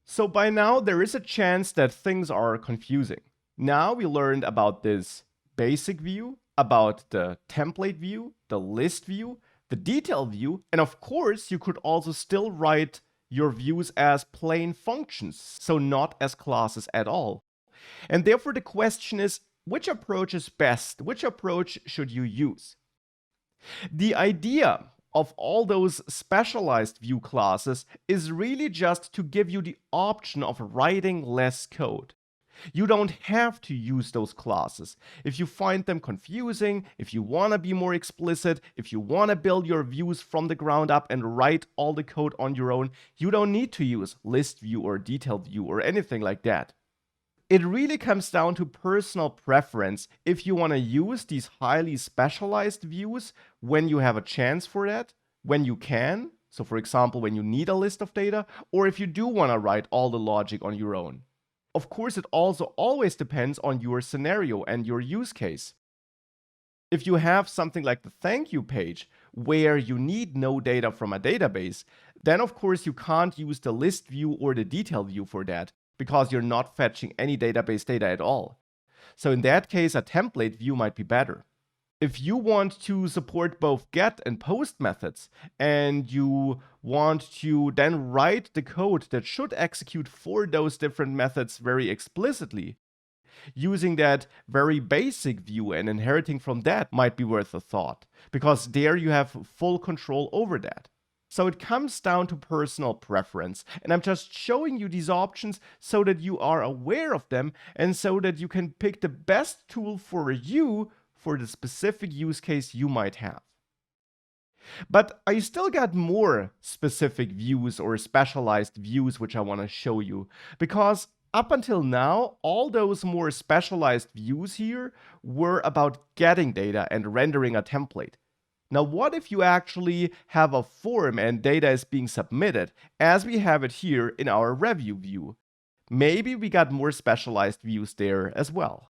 So by now, there is a chance that things are confusing. Now we learned about this basic view, about the template view, the list view, the detail view, and of course, you could also still write your views as plain functions, so not as classes at all. And therefore, the question is, which approach is best? Which approach should you use? The idea of all those specialized view classes is really just to give you the option of writing less code. You don't have to use those classes. If you find them confusing, if you want to be more explicit, if you want to build your views from the ground up and write all the code on your own, you don't need to use list view or detail view or anything like that. It really comes down to personal preference if you want to use these highly specialized views when you have a chance for that, when you can. So for example, when you need a list of data, or if you do want to write all the logic on your own. Of course, it also always depends on your scenario and your use case. If you have something like the thank you page where you need no data from a database, then of course you can't use the list view or the detail view for that, because you're not fetching any database data at all. So in that case, a template view might be better. If you want to support both get and post methods, and you want to then write the code that should execute for those different methods very explicitly, using that very basic view and inheriting from that might be worth a thought, because there you have full control over that. So it comes down to personal preference, and I'm just showing you these options so that you are aware of them and so that you can pick the best tool for you for the specific use case you might have. But I still got more specific views or specialized views which I want to show you, because up until now, all those more specialized views here were about getting data and rendering a template. Now, what if you actually have a form and data is being submitted, as we have it here in our review view? Maybe we got more specialized views there as well.